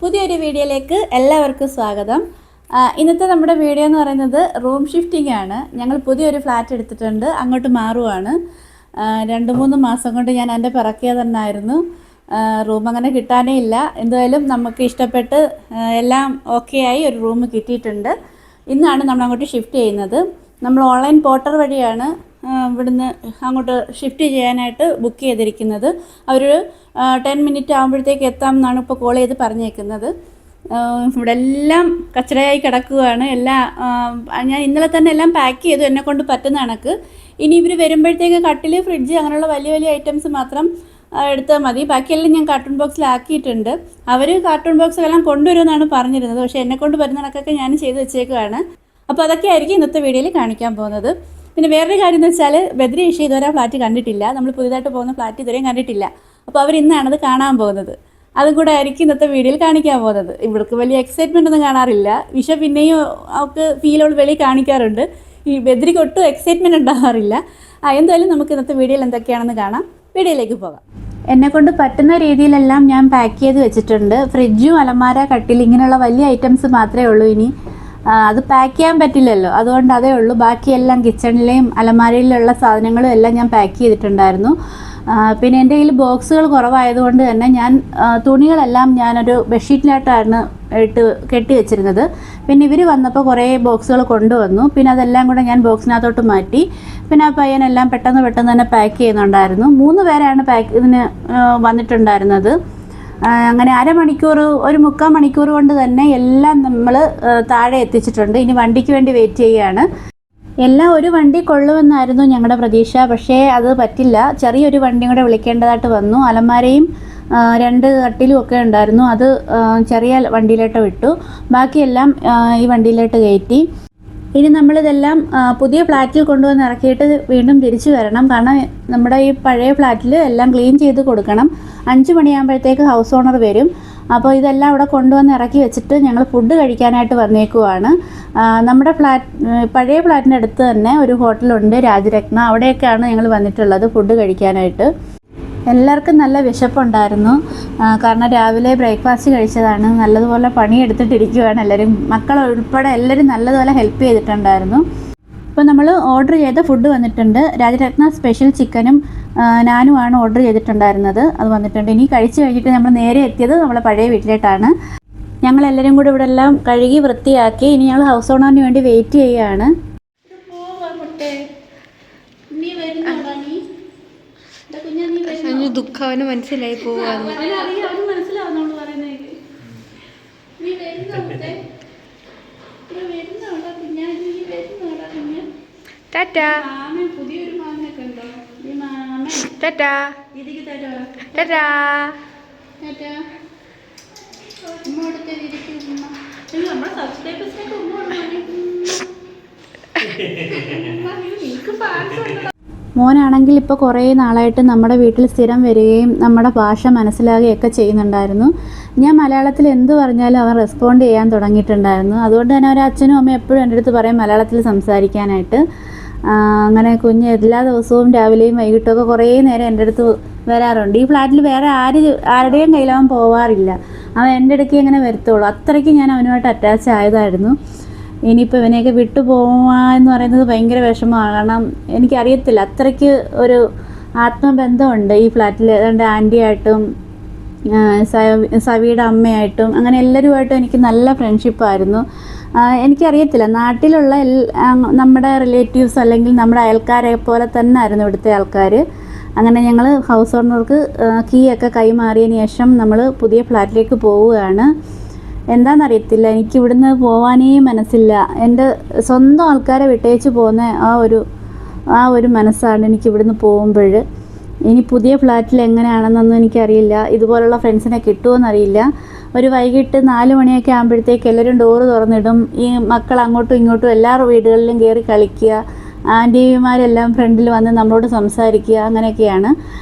പുതിയൊരു വീഡിയോയിലേക്ക് എല്ലാവർക്കും സ്വാഗതം. ഇന്നത്തെ നമ്മുടെ വീഡിയോ എന്ന് പറയുന്നത് റൂം ഷിഫ്റ്റിംഗ് ആണ്. ഞങ്ങൾ പുതിയൊരു ഫ്ലാറ്റ് എടുത്തിട്ടുണ്ട്, അങ്ങോട്ട് മാറുവാണ്. 2-3 മാസം കൊണ്ട് ഞാൻ എൻ്റെ പിറക്കിയ തന്നെയായിരുന്നു. റൂം അങ്ങനെ കിട്ടാനേ ഇല്ല. എന്തായാലും നമുക്ക് ഇഷ്ടപ്പെട്ട് എല്ലാം ഓക്കെ ആയി ഒരു റൂം കിട്ടിയിട്ടുണ്ട്. ഇന്നാണ് നമ്മൾ അങ്ങോട്ട് ഷിഫ്റ്റ് ചെയ്യുന്നത്. നമ്മൾ ഓൺലൈൻ പോർട്ടർ വഴിയാണ് ഇവിടുന്ന് അങ്ങോട്ട് ഷിഫ്റ്റ് ചെയ്യാനായിട്ട് ബുക്ക് ചെയ്തിരിക്കുന്നത്. അവർ 10 മിനിറ്റ് ആകുമ്പോഴത്തേക്ക് എത്താം എന്നാണ് ഇപ്പോൾ കോൾ ചെയ്ത് പറഞ്ഞേക്കുന്നത്. ഇവിടെ എല്ലാം കച്ചടയായി കിടക്കുകയാണ്. ഞാൻ ഇന്നലെ തന്നെ എല്ലാം പാക്ക് ചെയ്തു, എന്നെക്കൊണ്ട് പറ്റുന്ന കണക്ക്. ഇനി ഇവർ വരുമ്പോഴത്തേക്ക് കട്ടിൽ, ഫ്രിഡ്ജ് അങ്ങനെയുള്ള വലിയ വലിയ ഐറ്റംസ് മാത്രം എടുത്താൽ മതി. ബാക്കിയെല്ലാം ഞാൻ കാർട്ടൂൺ ബോക്സിലാക്കിയിട്ടുണ്ട്. അവർ കാർട്ടൂൺ ബോക്സെല്ലാം കൊണ്ടുവരുമെന്നാണ് പറഞ്ഞിരുന്നത്. പക്ഷേ എന്നെക്കൊണ്ട് പറ്റുന്ന കണക്കൊക്കെ ഞാൻ ചെയ്ത് വെച്ചേക്കുവാണ്. അപ്പോൾ അതൊക്കെ ആയിരിക്കും ഇന്നത്തെ വീഡിയോയിൽ കാണിക്കാൻ പോകുന്നത്. പിന്നെ വേറൊരു കാര്യം എന്ന് വെച്ചാൽ, ബദ്രി ഇഷ ഇതുവരെ ഫ്ലാറ്റ് കണ്ടിട്ടില്ല. നമ്മൾ പുതിയതായിട്ട് പോകുന്ന ഫ്ലാറ്റ് ഇതുവരെയും കണ്ടിട്ടില്ല. അപ്പോൾ അവർ ഇന്നാണത് കാണാൻ പോകുന്നത്. അതും കൂടെ ആയിരിക്കും ഇന്നത്തെ വീഡിയോയിൽ കാണിക്കാൻ പോകുന്നത്. ഇവർക്ക് വലിയ എക്സൈറ്റ്മെൻ്റ് ഒന്നും കാണാറില്ല. വിഷ പിന്നെയും അവർക്ക് ഫീലോട് വെളി കാണിക്കാറുണ്ട്. ഈ ബദ്രിക്ക് ഒട്ടും എക്സൈറ്റ്മെൻറ്റ് ഉണ്ടാകാറില്ല. എന്തായാലും നമുക്ക് ഇന്നത്തെ വീഡിയോയിൽ എന്തൊക്കെയാണെന്ന് കാണാം. വീഡിയോയിലേക്ക് പോകാം. എന്നെക്കൊണ്ട് പറ്റുന്ന രീതിയിലെല്ലാം ഞാൻ പാക്ക് ചെയ്ത് വെച്ചിട്ടുണ്ട്. ഫ്രിഡ്ജും അലമാര, കട്ടിൽ ഇങ്ങനെയുള്ള വലിയ ഐറ്റംസ് മാത്രമേ ഉള്ളൂ. ഇനി അത് പാക്ക് ചെയ്യാൻ പറ്റില്ലല്ലോ, അതുകൊണ്ട് അതേ ഉള്ളൂ. ബാക്കിയെല്ലാം കിച്ചണിലെയും അലമാരയിലുള്ള സാധനങ്ങളും എല്ലാം ഞാൻ പാക്ക് ചെയ്തിട്ടുണ്ടായിരുന്നു. പിന്നെ എൻ്റെ കയ്യിൽ ബോക്സുകൾ കുറവായതുകൊണ്ട് തന്നെ ഞാൻ തുണികളെല്ലാം ഞാനൊരു ബെഡ്ഷീറ്റിലായിട്ടാണ് കെട്ടി വെച്ചിരുന്നത്. പിന്നെ ഇവർ വന്നപ്പോൾ കുറേ ബോക്സുകൾ കൊണ്ടുവന്നു. പിന്നെ അതെല്ലാം കൂടെ ഞാൻ ബോക്സിനകത്തോട്ട് മാറ്റി. പിന്നെ ആ പയ്യനെല്ലാം പെട്ടെന്ന് തന്നെ പാക്ക് ചെയ്യുന്നുണ്ടായിരുന്നു. 3 പേരാണ് ഇതിന് വന്നിട്ടുണ്ടായിരുന്നത്. അങ്ങനെ അരമണിക്കൂർ, ഒരു 3/4 മണിക്കൂർ കൊണ്ട് തന്നെ എല്ലാം നമ്മൾ താഴെ എത്തിച്ചിട്ടുണ്ട്. ഇനി വണ്ടിക്ക് വേണ്ടി വെയിറ്റ് ചെയ്യുകയാണ്. എല്ലാം ഒരു വണ്ടി കൊള്ളുമെന്നായിരുന്നു ഞങ്ങളുടെ പ്രതീക്ഷ. പക്ഷേ അത് പറ്റില്ല. ചെറിയൊരു വണ്ടിയും കൂടെ വിളിക്കേണ്ടതായിട്ട് വന്നു. അലമാരയും 2 കട്ടിലും ഒക്കെ ഉണ്ടായിരുന്നു. അത് ചെറിയ വണ്ടിയിലോട്ട് വിട്ടു. ബാക്കിയെല്ലാം ഈ വണ്ടിയിലോട്ട് കയറ്റി. ഇനി നമ്മളിതെല്ലാം പുതിയ ഫ്ലാറ്റിൽ കൊണ്ടുവന്ന് ഇറക്കിയിട്ട് വീണ്ടും തിരിച്ചു വരണം. കാരണം നമ്മുടെ ഈ പഴയ ഫ്ലാറ്റിൽ എല്ലാം ക്ലീൻ ചെയ്ത് കൊടുക്കണം. 5 മണിയാകുമ്പോഴത്തേക്ക് ഹൗസ് ഓണർ വരും. അപ്പോൾ ഇതെല്ലാം അവിടെ കൊണ്ടുവന്ന് ഇറക്കി വെച്ചിട്ട് ഞങ്ങൾ ഫുഡ് കഴിക്കാനായിട്ട് വന്നേക്കുവാണ്. നമ്മുടെ പഴയ ഫ്ലാറ്റിൻ്റെ അടുത്ത് തന്നെ ഒരു ഹോട്ടലുണ്ട്, രാജരത്ന. അവിടെയൊക്കെയാണ് ഞങ്ങൾ വന്നിട്ടുള്ളത് ഫുഡ് കഴിക്കാനായിട്ട്. എല്ലാവർക്കും നല്ല വിശപ്പുണ്ടായിരുന്നു. കാരണം രാവിലെ ബ്രേക്ക്ഫാസ്റ്റ് കഴിച്ചതാണ്. നല്ലതുപോലെ പണിയെടുത്തിട്ടിരിക്കുകയാണ് എല്ലാവരും. മക്കൾ ഉൾപ്പെടെ എല്ലാവരും നല്ലതുപോലെ ഹെൽപ്പ് ചെയ്തിട്ടുണ്ടായിരുന്നു. ഇപ്പോൾ നമ്മൾ ഓർഡർ ചെയ്ത ഫുഡ് വന്നിട്ടുണ്ട്. രാജരത്ന സ്പെഷ്യൽ ചിക്കനും നാനുമാണ് ഓർഡർ ചെയ്തിട്ടുണ്ടായിരുന്നത്. അത് വന്നിട്ടുണ്ട്. ഇനി കഴിച്ച് കഴിഞ്ഞിട്ട് നമ്മൾ നേരെ എത്തിയത് നമ്മളെ പഴയ വീട്ടിലോട്ടാണ്. ഞങ്ങളെല്ലാവരും കൂടി ഇവിടെ എല്ലാം കഴുകി വൃത്തിയാക്കി. ഇനി ഞങ്ങൾ ഹൗസ് ഓണറിന് വേണ്ടി വെയിറ്റ് ചെയ്യുകയാണ്. ദുഃഖം അവന് മനസ്സിലായി പോവാന്ന്. ടാറ്റാ ടാറ്റാ ടാറ്റാ. മോനാണെങ്കിൽ ഇപ്പോൾ കുറേ നാളായിട്ട് നമ്മുടെ വീട്ടിൽ സ്ഥിരം വരികയും നമ്മുടെ ഭാഷ മനസ്സിലാകുകയൊക്കെ ചെയ്യുന്നുണ്ടായിരുന്നു. ഞാൻ മലയാളത്തിൽ എന്ത് പറഞ്ഞാലും അവൻ റെസ്പോണ്ട് ചെയ്യാൻ തുടങ്ങിയിട്ടുണ്ടായിരുന്നു. അതുകൊണ്ട് തന്നെ ഒരു അച്ഛനും അമ്മയും എപ്പോഴും എൻ്റെ അടുത്ത് പറയും മലയാളത്തിൽ സംസാരിക്കാനായിട്ട്. അങ്ങനെ കുഞ്ഞ് എല്ലാ ദിവസവും രാവിലെയും വൈകിട്ടൊക്കെ കുറേ നേരം എൻ്റെ അടുത്ത് വരാറുണ്ട്. ഈ ഫ്ലാറ്റിൽ വേറെ ആരുടെയും കയ്യിൽ അവൻ പോവാറില്ല. അവൻ എൻ്റെ ഇടയ്ക്ക് ഇങ്ങനെ വരത്തുള്ളൂ. അത്രയ്ക്ക് ഞാൻ അവനുമായിട്ട് അറ്റാച്ച് ആയതായിരുന്നു. ഇനിയിപ്പോൾ ഇവനെയൊക്കെ വിട്ടു പോവുക എന്ന് പറയുന്നത് ഭയങ്കര വിഷമമാണ്. കാരണം എനിക്കറിയത്തില്ല, അത്രയ്ക്ക് ഒരു ആത്മബന്ധമുണ്ട് ഈ ഫ്ലാറ്റിൽ. അതുകൊണ്ട് ആൻറ്റിയായിട്ടും സവിയുടെ അമ്മയായിട്ടും അങ്ങനെ എല്ലാവരുമായിട്ടും എനിക്ക് നല്ല ഫ്രണ്ട്ഷിപ്പായിരുന്നു. എനിക്കറിയത്തില്ല, നാട്ടിലുള്ള നമ്മുടെ റിലേറ്റീവ്സ് അല്ലെങ്കിൽ നമ്മുടെ അയൽക്കാരെ പോലെ തന്നെ ആയിരുന്നു ഇവിടുത്തെ ആൾക്കാർ. അങ്ങനെ ഞങ്ങൾ ഹൗസ് ഓണർക്ക് കീ ഒക്കെ കൈമാറിയതിന് ശേഷം നമ്മൾ പുതിയ ഫ്ലാറ്റിലേക്ക് പോവുകയാണ്. എന്താണെന്നറിയത്തില്ല, എനിക്ക് ഇവിടുന്ന് പോകാനേ മനസ്സില്ല. എൻ്റെ സ്വന്തം ആൾക്കാരെ വിട്ടേച്ച് പോകുന്ന ആ ഒരു മനസ്സാണ് എനിക്ക് ഇവിടുന്ന് പോകുമ്പോൾ. ഇനി പുതിയ ഫ്ലാറ്റിൽ എങ്ങനെയാണെന്നൊന്നും എനിക്കറിയില്ല. ഇതുപോലുള്ള ഫ്രണ്ട്സിനെ കിട്ടുമോയെന്നറിയില്ല. ഒരു വൈകിട്ട് 4 മണിയൊക്കെ ആകുമ്പോഴത്തേക്ക് എല്ലാവരും ഡോറ് തുറന്നിടും. ഈ മക്കൾ അങ്ങോട്ടും ഇങ്ങോട്ടും എല്ലാ വീടുകളിലും കയറി കളിക്കുക. ആൻറ്റിമാരെല്ലാം ഫ്രണ്ടിൽ വന്ന് നമ്മളോട് സംസാരിക്കുക. അങ്ങനെയൊക്കെയാണ്.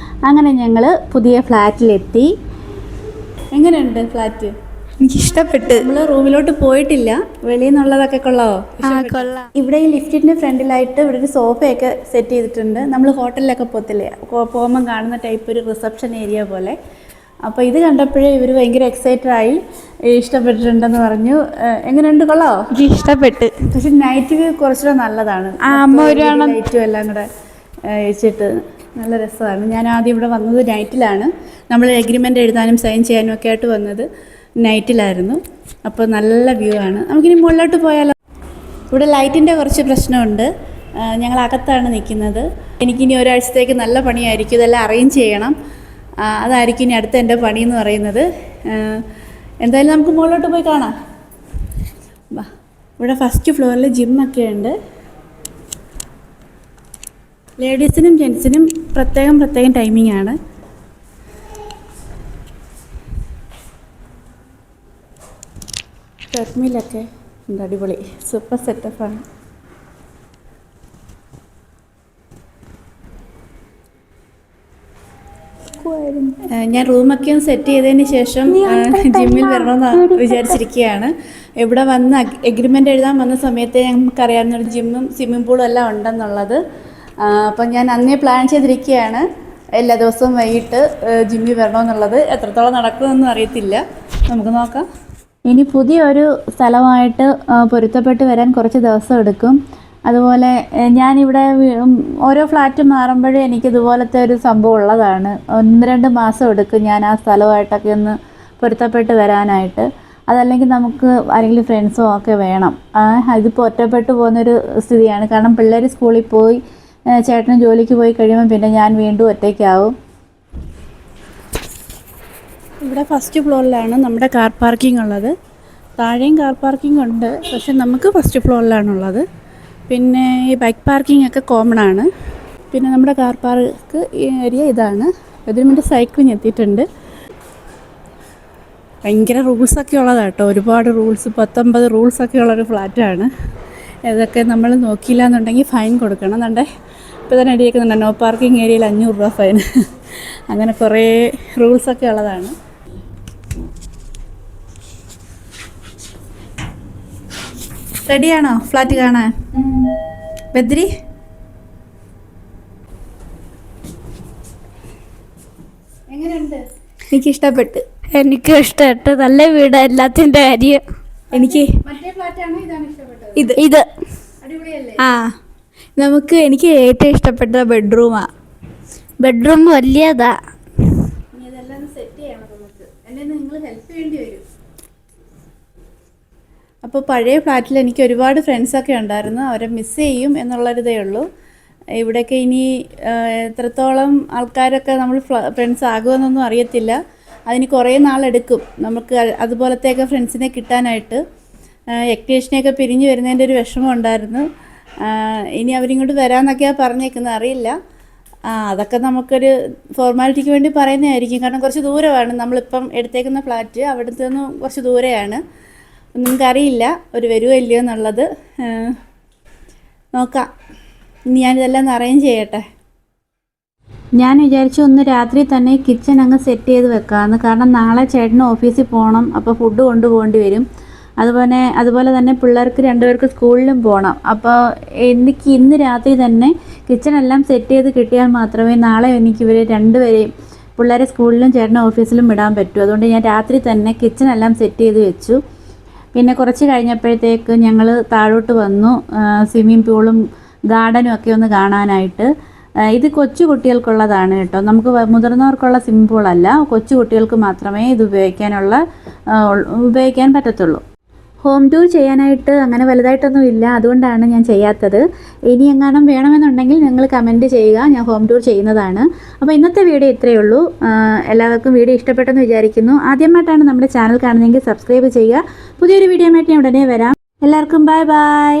അങ്ങനെ ഞങ്ങൾ പുതിയ ഫ്ലാറ്റിലെത്തി. എങ്ങനെയുണ്ട് ഫ്ലാറ്റ്? എനിക്കിഷ്ടപ്പെട്ട്. നമ്മൾ റൂമിലോട്ട് പോയിട്ടില്ല, വെളിയിൽ നിന്നുള്ളതൊക്കെ കൊള്ളാമോ? കൊള്ളാം. ഇവിടെ ഈ ലിഫ്റ്റിൻ്റെ ഫ്രണ്ടിലായിട്ട് ഇവിടെ ഒരു സോഫയൊക്കെ സെറ്റ് ചെയ്തിട്ടുണ്ട്. നമ്മൾ ഹോട്ടലിലൊക്കെ പോകുമ്പോൾ കാണുന്ന ടൈപ്പ് ഒരു റിസപ്ഷൻ ഏരിയ പോലെ. അപ്പോൾ ഇത് കണ്ടപ്പോഴേ ഇവർ ഭയങ്കര എക്സൈറ്റഡ് ആയി, ഇഷ്ടപ്പെട്ടിട്ടുണ്ടെന്ന് പറഞ്ഞു. എങ്ങനെയുണ്ട്, കൊള്ളാമോ? എനിക്ക് ഇഷ്ടപ്പെട്ട്. പക്ഷെ നൈറ്റ് വ്യൂ കുറച്ചുകൂടെ നല്ലതാണ്. അമ്മ ഒരു ലൈറ്റും എല്ലാം കൂടെ വെച്ചിട്ട് നല്ല രസമാണ്. ഞാൻ ആദ്യം ഇവിടെ വന്നത് നൈറ്റിലാണ്. നമ്മൾ എഗ്രിമെൻ്റ് എഴുതാനും സൈൻ ചെയ്യാനും ഒക്കെ ആയിട്ട് വന്നത് നൈറ്റിലായിരുന്നു. അപ്പോൾ നല്ല വ്യൂ ആണ്. നമുക്കിനി മുകളിലോട്ട് പോയാലോ? ഇവിടെ ലൈറ്റിൻ്റെ കുറച്ച് പ്രശ്നമുണ്ട്. ഞങ്ങൾ അകത്താണ് നിൽക്കുന്നത്. എനിക്കിനി ഒരാഴ്ചത്തേക്ക് നല്ല പണിയായിരിക്കും. ഇതെല്ലാം അറേഞ്ച് ചെയ്യണം. അതായിരിക്കും ഇനി അടുത്ത എൻ്റെ പണിയെന്ന് പറയുന്നത്. എന്തായാലും നമുക്ക് മുകളിലോട്ട് പോയി കാണാം. വാ. ഇവിടെ ഫസ്റ്റ് ഫ്ലോറിൽ ജിമ്മൊക്കെ ഉണ്ട്. ലേഡീസിനും ജെൻസിനും പ്രത്യേകം ടൈമിംഗ് ആണ്. ട്രെഡ്മില്ലൊക്കെ ഉണ്ട്, അടിപൊളി സൂപ്പർ സെറ്റപ്പാണ്. ഞാൻ റൂമൊക്കെ ഒന്ന് സെറ്റ് ചെയ്തതിന് ശേഷം ജിമ്മിൽ വരണമെന്ന് വിചാരിച്ചിരിക്കുകയാണ്. ഇവിടെ വന്ന് എഗ്രിമെൻ്റ് എഴുതാൻ വന്ന സമയത്ത് നമുക്കറിയാവുന്നൊരു ജിമ്മും സ്വിമ്മിംഗ് പൂളും എല്ലാം ഉണ്ടെന്നുള്ളത്. അപ്പം ഞാൻ അന്നേ പ്ലാൻ ചെയ്തിരിക്കുകയാണ് എല്ലാ ദിവസവും വൈകിട്ട് ജിമ്മിൽ വരണമെന്നുള്ളത്. എത്രത്തോളം നടക്കുമെന്നൊന്നും അറിയത്തില്ല, നമുക്ക് നോക്കാം. ഇനി പുതിയൊരു സ്ഥലമായിട്ട് പൊരുത്തപ്പെട്ട് വരാൻ കുറച്ച് ദിവസം എടുക്കും. അതുപോലെ ഞാനിവിടെ ഓരോ ഫ്ലാറ്റ് മാറുമ്പോഴും എനിക്ക് ഇതുപോലത്തെ ഒരു സംഭവം ഉള്ളതാണ്. 1-2 മാസം എടുക്കും ഞാൻ ആ സ്ഥലമായിട്ടൊക്കെ ഒന്ന് പൊരുത്തപ്പെട്ട് വരാനായിട്ട്. അതല്ലെങ്കിൽ നമുക്ക് ആരെങ്കിലും ഫ്രണ്ട്സോ ഒക്കെ വേണം. ഇതിപ്പോൾ ഒറ്റപ്പെട്ടു പോകുന്നൊരു സ്ഥിതിയാണ്. കാരണം പിള്ളേർ സ്കൂളിൽ പോയി, ചേട്ടനും ജോലിക്ക് പോയി കഴിയുമ്പോൾ പിന്നെ ഞാൻ വീണ്ടും ഒറ്റയ്ക്കാവും. ഇവിടെ ഫസ്റ്റ് ഫ്ലോറിലാണ് നമ്മുടെ കാർ പാർക്കിംഗ് ഉള്ളത്. താഴെയും കാർ പാർക്കിംഗ് ഉണ്ട്, പക്ഷെ നമുക്ക് ഫസ്റ്റ് ഫ്ലോറിലാണുള്ളത്. പിന്നെ ഈ ബൈക്ക് പാർക്കിംഗ് ഒക്കെ കോമൺ ആണ്. പിന്നെ നമ്മുടെ കാർ പാർക്ക് ഏരിയ ഇതാണ്. ഇതിന് വേണ്ടി സൈക്ലിംഗ് എത്തിയിട്ടുണ്ട്. ഭയങ്കര റൂൾസൊക്കെ ഉള്ളതാണ് കേട്ടോ, ഒരുപാട് റൂൾസ്, 19 റൂൾസൊക്കെ ഉള്ളൊരു ഫ്ലാറ്റാണ്. ഇതൊക്കെ നമ്മൾ നോക്കിയില്ല എന്നുണ്ടെങ്കിൽ ഫൈൻ കൊടുക്കണം. എന്നുണ്ടെ ഇപ്പോൾ തന്നെ എഴുതിയേക്കുന്നുണ്ട്, നോ പാർക്കിംഗ് ഏരിയയിൽ 500 രൂപ ഫൈൻ. അങ്ങനെ കുറേ റൂൾസൊക്കെ ഉള്ളതാണ്. റെഡിയാണോ ഫ്ലാറ്റ് കാണാൻ? ബദ്രി, എങ്ങനെയുണ്ട്? എനിക്കിഷ്ടപ്പെട്ട്. നല്ല വീട്, എല്ലാത്തിൻ്റെ കാര്യം. എനിക്ക് മറ്റേ ഫ്ലാറ്റാണോ ഇതാണ് ഇഷ്ടപ്പെട്ടത്? ഇത് അടിപൊളിയല്ലേ? എനിക്ക് ഏറ്റവും ഇഷ്ടപ്പെട്ട ബെഡ്റൂം വലിയതാ. ഇനി ഇതെല്ലാം സെറ്റ് ചെയ്യണം നമുക്ക്. എന്നെ നിങ്ങൾ ഹെൽപ്പ് ചെയ്യേണ്ടി വരും. അപ്പോൾ പഴയ ഫ്ലാറ്റിൽ എനിക്ക് ഒരുപാട് ഫ്രണ്ട്സൊക്കെ ഉണ്ടായിരുന്നു. അവരെ മിസ് ചെയ്യും എന്നുള്ളൊരിതേ ഉള്ളൂ. ഇവിടെയൊക്കെ ഇനി എത്രത്തോളം ആൾക്കാരൊക്കെ നമ്മൾ ഫ്രണ്ട്സ് ആകുമെന്നൊന്നും അറിയത്തില്ല. അതിന് കുറേ നാളെടുക്കും നമുക്ക് അതുപോലത്തെയൊക്കെ ഫ്രണ്ട്സിനെ കിട്ടാനായിട്ട്. വെക്കേഷനെയൊക്കെ പിരിഞ്ഞ് വരുന്നതിൻ്റെ ഒരു വിഷമം ഉണ്ടായിരുന്നു. ഇനി അവരിങ്ങോട്ട് വരാമെന്നൊക്കെയാണ് പറഞ്ഞേക്കുന്നത്, അറിയില്ല. അതൊക്കെ നമുക്കൊരു ഫോർമാലിറ്റിക്ക് വേണ്ടി പറയുന്നതായിരിക്കും. കാരണം കുറച്ച് ദൂരമാണ് നമ്മളിപ്പം എടുത്തേക്കുന്ന ഫ്ലാറ്റ്, അവിടുത്തെ നിന്ന് കുറച്ച് ദൂരെയാണ്. നമുക്കറിയില്ല ഒരു വരുമോ ഇല്ലയോ എന്നുള്ളത്. നോക്കാം. ഇനി ഞാനിതെല്ലാം ഒന്ന് അറേഞ്ച് ചെയ്യട്ടെ. ഞാൻ വിചാരിച്ചു ഒന്ന് രാത്രി തന്നെ കിച്ചൺ അങ്ങ് സെറ്റ് ചെയ്ത് വെക്കാമെന്ന്. കാരണം നാളെ ചേട്ടന് ഓഫീസിൽ പോകണം, അപ്പോൾ ഫുഡ് കൊണ്ടുപോകേണ്ടി വരും. അതുപോലെ തന്നെ പിള്ളേർക്ക് 2 പേർക്ക് സ്കൂളിലും പോകണം. അപ്പോൾ എനിക്ക് ഇന്ന് രാത്രി തന്നെ കിച്ചണെല്ലാം സെറ്റ് ചെയ്ത് കിട്ടിയാൽ മാത്രമേ നാളെ എനിക്ക് ഇവർ 2 പേരെയും, പിള്ളേരെ സ്കൂളിലും ചേട്ടനെ ഓഫീസിലും വിടാൻ പറ്റൂ. അതുകൊണ്ട് ഞാൻ രാത്രി തന്നെ കിച്ചണെല്ലാം സെറ്റ് ചെയ്ത് വെച്ചു. പിന്നെ കുറച്ച് കഴിഞ്ഞപ്പോഴത്തേക്ക് ഞങ്ങൾ താഴോട്ട് വന്നു, സ്വിമ്മിംഗ് പൂളും ഗാർഡനും ഒക്കെ ഒന്ന് കാണാനായിട്ട്. ഇത് കൊച്ചു കുട്ടികൾക്കുള്ളതാണ് കേട്ടോ, നമുക്ക് മുതിർന്നവർക്കുള്ള സ്വിമ്മിംഗ് പൂളല്ല. കൊച്ചു കുട്ടികൾക്ക് മാത്രമേ ഇത് ഉപയോഗിക്കാൻ പറ്റത്തുള്ളൂ. ഹോം ടൂർ ചെയ്യാനായിട്ട് അങ്ങനെ വലുതായിട്ടൊന്നും ഇല്ല, അതുകൊണ്ടാണ് ഞാൻ ചെയ്യാത്തത്. ഇനി എങ്ങാനും വേണമെന്നുണ്ടെങ്കിൽ നിങ്ങൾ കമൻറ്റ് ചെയ്യുക, ഞാൻ ഹോം ടൂർ ചെയ്യുന്നതാണ്. അപ്പോൾ ഇന്നത്തെ വീഡിയോ ഇത്രയേ ഉള്ളൂ. എല്ലാവർക്കും വീഡിയോ ഇഷ്ടപ്പെട്ടെന്ന് വിചാരിക്കുന്നു. ആദ്യമായിട്ടാണ് നമ്മുടെ ചാനൽ കാണുന്നതെങ്കിൽ സബ്സ്ക്രൈബ് ചെയ്യുക. പുതിയൊരു വീഡിയോ ആയിട്ട് ഞാൻ ഉടനെ വരാം. എല്ലാവർക്കും ബൈ ബൈ.